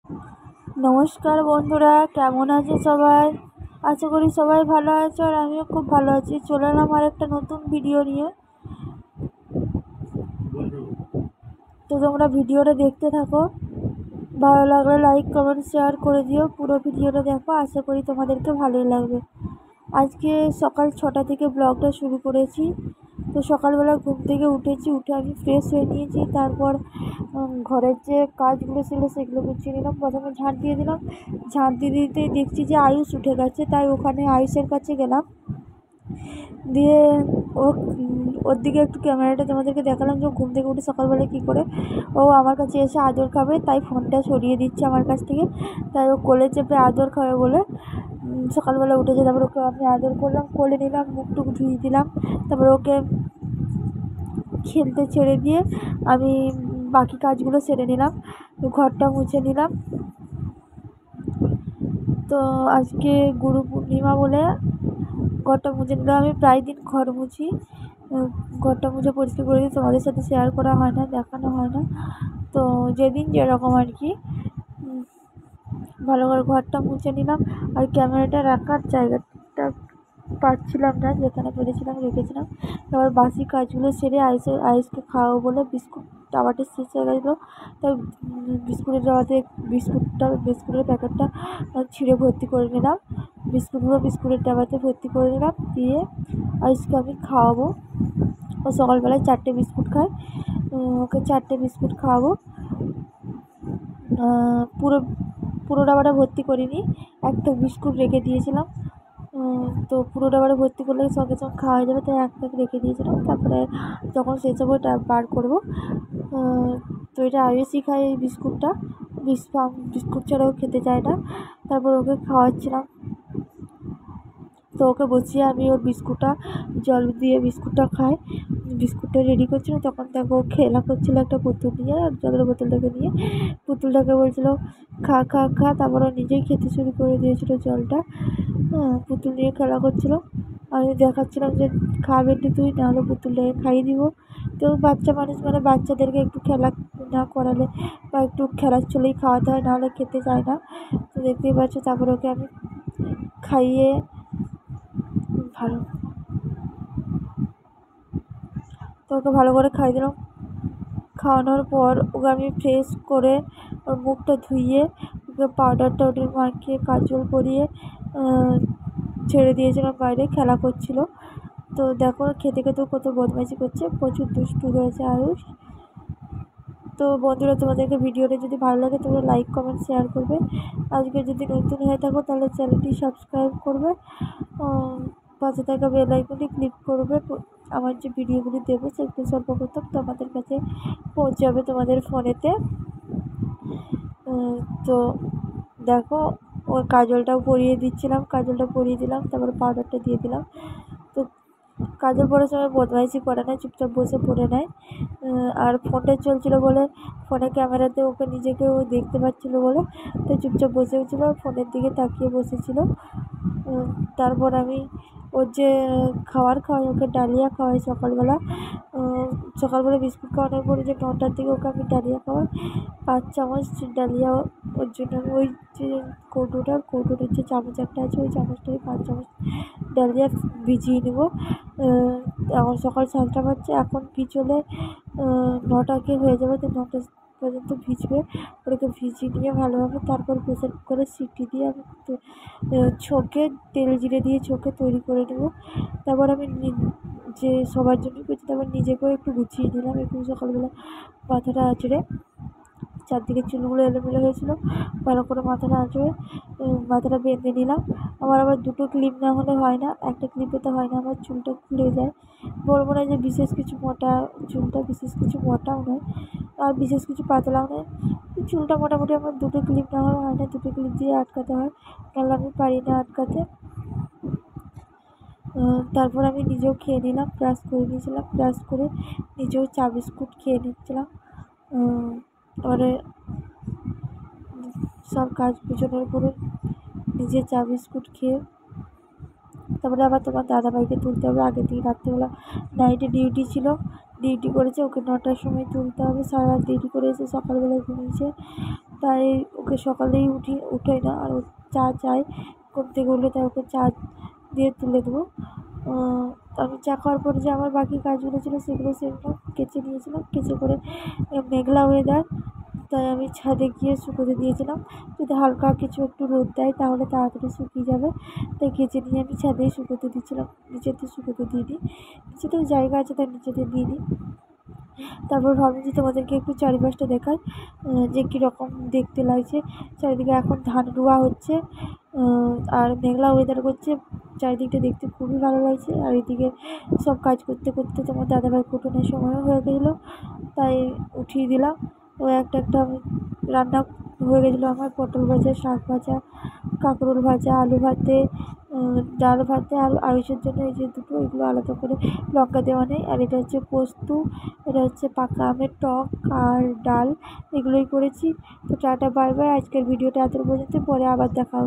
নমস্কার বন্ধুরা, কেমন আছে সবাই? আশা করি সবাই ভালো আছে আর আমিও খুব ভালো আছি। চলে এলাম আর একটা নতুন ভিডিও নিয়ে। তো তোমরা ভিডিওটা দেখতে থাকো, ভালো লাগলে লাইক কমেন্ট শেয়ার করে দিও। পুরো ভিডিওটা দেখো, আশা করি তোমাদেরকে ভালোই লাগবে। আজকে সকাল 6টা থেকে ব্লগটা শুরু করেছি। তো সকালবেলা ঘুম থেকে উঠে আমি ফ্রেশ হয়ে নিয়েছি। তারপর ঘরের যে কাজগুলো ছিল সেগুলো গুছিয়ে নিলাম। প্রথমে ঝাঁট দিয়ে দিলাম। ঝাঁট দিতে দেখছি যে আয়ুষ উঠে গেছে, তাই ওখানে আয়ুষের কাছে গেলাম। দিয়ে ওর দিকে একটু ক্যামেরাটা তোমাদেরকে দেখালাম যে ঘুম থেকে উঠে সকালবেলা কী করে ও আমার কাছে এসে আদর খাবে, তাই ফোনটা সরিয়ে দিচ্ছে আমার কাছ থেকে। তাই ও কোলে চেপে আদর খাবে বলে সকালবেলা উঠেছে। তারপর ওকে আমি আদর করলাম, কোলে নিলাম, মুখটুক ধুয়ে দিলাম। তারপর ওকে খেলতে ছেড়ে দিয়ে আমি বাকি কাজগুলো সেরে নিলাম, ঘরটা মুছে নিলাম। তো আজকে গুরু পূর্ণিমা বলে ঘরটা মুছে নিলাম। আমি প্রায় দিন ঘর মুছি, ঘরটা মুছে পরিষ্কার করে দিই। তোমাদের সাথে শেয়ার করা হয় না, দেখানো হয় না। তো যেদিন যেরকম আর কি, ভালো করে ঘরটা মুছে নিলাম। আর ক্যামেরাটা রাখার জায়গাটা পাচ্ছিলাম না, যেখানে পেরেছিলাম রেখেছিলাম। তারপর বাসি কাজগুলো সেরে আইসকে খাওয়াবো বলে বিস্কুট ডাবাটা শেষ হয়ে গেছিলো, তাই বিস্কুটের প্যাকেটটা ছিঁড়ে ভর্তি করে নিলাম। বিস্কুটের ডাবাতে ভর্তি করে নিলাম, দিয়ে আইসকে আমি খাওয়াবো। ও সকালবেলায় 4টে বিস্কুট খায়, ওকে 4টে বিস্কুট খাওয়াবো। পুরো পুরো ডাবাটা ভর্তি করিনি, একটা বিস্কুট রেখে দিয়েছিলাম। তো পুরো ডাবাটা ভর্তি করলে সঙ্গে সঙ্গে খাওয়া হয়ে যাবে, তাই একটা রেখে দিয়েছিলাম। তারপরে যখন শেষ হবে ওটা বার করবো। তো এটা আইএসি খায় এই বিস্কুটটা, বিস্কুট ছাড়াও খেতে চায় না। তারপর ওকে খাওয়াচ্ছিলাম। তো ওকে বসিয়ে আমি ওর বিস্কুটটা জল দিয়ে বিস্কুটটা খায়, বিস্কুটটা রেডি করছিলো। তখন দেখো খেলা করছিলো একটা পুতুল নিয়ে, জলের বোতলটাকে নিয়ে। পুতুলটাকে বলছিলো খা খা খা, তারপর ও নিজেই খেতে শুরু করে দিয়েছিলো জলটা। পুতুল নিয়ে খেলা করছিলো। আমি দেখাচ্ছিলাম যে খাবে তুই, নাহলে পুতুলটাকে খাইয়ে দিব। তো বাচ্চা মানুষ মানে বাচ্চাদেরকে একটু খেলা না করালে বা একটু খেলার চলেই খাওয়াতে হয়, নাহলে খেতে চায় না। তো দেখতেই পাচ্ছ, তারপর ওকে আমি খাইয়ে ওকে ভালো করে খাইয়ে দিলাম। খাওয়ানোর পর ওকে আমি ফ্রেশ করে ওর মুখটা ধুইয়ে ওকে পাউডার টাউডার মাখিয়ে কাজল পরিয়ে ছেড়ে দিয়েছিলাম, বাইরে খেলা করছিল। তো দেখো খেতে খেতেও কত বদমাইশি করছে, প্রচুর দুষ্টু হয়েছে আয়ুষ। তো বন্ধুরা, তোমাদেরকে ভিডিওটা যদি ভালো লাগে তোমরা লাইক কমেন্ট শেয়ার করবে। আজকে যদি নতুন হয়ে থাকো তাহলে চ্যানেলটি সাবস্ক্রাইব করবে, পাশে থাকা বেল আইকনটি ক্লিক করবে। আমার যে ভিডিওগুলি দেবো সেগুলো সর্বপ্রথম তোমাদের কাছে পৌঁছে যাবে তোমাদের ফোনেতে। তো দেখো ওর কাজলটাও পরিয়ে দিচ্ছিলাম, কাজলটা পরিয়ে দিলাম, তারপরে পাউডারটা দিয়ে দিলাম। তো কাজল পরার সময় বদমাইশি করে না, চুপচাপ বসে পড়ে নেয়। আর ফোনটা চলছিলো বলে, ফোনে ক্যামেরাতে ওকে নিজেকেও দেখতে পাচ্ছিলো বলে তো চুপচাপ বসেছিল, ফোনের দিকে তাকিয়ে বসেছিল। তারপর আমি ওর যে খাওয়াই, ওকে ডালিয়া খাওয়াই সকালবেলা বিস্কুট খাওয়ানোর পরে যে 9টার দিকে ওকে আমি ডালিয়া খাওয়াই, 5 চামচ ডালিয়া। ওর জন্য আমি ওই যে কৌটোটার যে চামচ একটা আছে, ওই চামচটাই 5 চামচ ডালিয়া ভিজিয়ে নেব। এখন সকাল 7টা বাজছে, এখন ভিজলে 9টাকে হয়ে যাবে, তো 9টা পর্যন্ত ভিজবে। ওটাকে ভিজিয়ে নিয়ে ভালোভাবে তারপর প্রেসার কুকারে সিটি দিয়ে আমি ছোঁকে তেল জিরে দিয়ে ছোঁকে তৈরি করে নেব। তারপর আমি যে সবার জন্য করছি, তারপর নিজেকেও একটু গুছিয়ে নিলাম। একটু সকালবেলা মাথাটা আঁচড়ে, চারদিকে চুলগুলো এলোমেলো হয়েছিলো, ভালো করে মাথাটা আঁচড়ে মাথাটা বেঁধে নিলাম। আবার দুটো ক্লিপ না হলে হয় না, একটা ক্লিপেতে হয় না, আমার চুলটা খুলে যায়। বলবো না যে বিশেষ কিছু মোটা, চুলটা বিশেষ কিছু মোটাও নয় আর বিশেষ কিছু পাতলাও নয়। চুলটা মোটামুটি আমার দুটো ক্লিপ না হলে হয় না, দুটো ক্লিপ দিয়ে আটকাতে হয়, নাহলে আমি পারি না আটকাতে। তারপর আমি নিজেও খেয়ে নিলাম, ব্রাশ করে নিয়েছিলাম, ব্রাশ করে নিজেও চা বিস্কুট খেয়ে নিচ্ছিলাম। তারপরে সব কাজ গুছোনোর পরে নিজে চা বিস্কুট খেয়ে তারপরে আবার তোমার দাদাভাইকে তুলতে হবে। আগের দিন রাত্রিবেলা নাইটে ডিউটি করেছে, ওকে 9টার সময় তুলতে হবে। সারা রাত ডিউটি করে এসে সকালবেলায় ঘুমিয়েছে, তাই ওকে সকালেই উঠোই না, আর ও চা চায়। ঘুম থেকে উঠলে তাই ওকে চা দিয়ে তুলে দেবো। আমি চা খাওয়ার পরে যে আমার বাকি কাজগুলো ছিল সেগুলো কেচে নিয়েছিলাম। কেচে করে মেঘলা ওয়েদার, তাই আমি ছাদে গিয়ে শুকোতে দিয়েছিলাম। যদি হালকা কিছু একটু রোদ দেয় তাহলে তাড়াতাড়ি শুকিয়ে যাবে, তাই কেচে নিয়ে আমি ছাদেই শুকোতে দিচ্ছিলাম, নিচেতে শুকোতে দিইনি। নিচেতেও জায়গা আছে তাই নিচেতে দিইনি। তারপর ভাবলাম যে তোমাদেরকে একটু চারিপাশটা দেখাই, যে কীরকম দেখতে লাগছে চারিদিকে। এখন ধান রোয়া হচ্ছে, আর মেঘলা ওয়েদার করছে, চারিদিকটা দেখতে খুবই ভালো লাগছে। আর এদিকে সব কাজ করতে করতে তোমার দাদাভাই কুটুনের সময়ও হয়ে গেছিলো, তাই উঠিয়ে দিলাম। ও একটা আমি রান্না হয়ে গেছিলো আমার, পটল ভাজা, শাক ভাজা, কাঁকরোল ভাজা, আলু ভাতে, ডাল ভাতে, আর আয়ুষের জন্য এই যে দুটো, এগুলো আলাদা করে লঙ্কা দেওয়া নেই। আর এটা হচ্ছে পোস্ত, এটা হচ্ছে পাকা আমের টক আর ডাল, এগুলোই করেছি। তো টাটা বাই বাই, আজকের ভিডিওটা এত পর্যন্ত, পরে আবার দেখা হবে।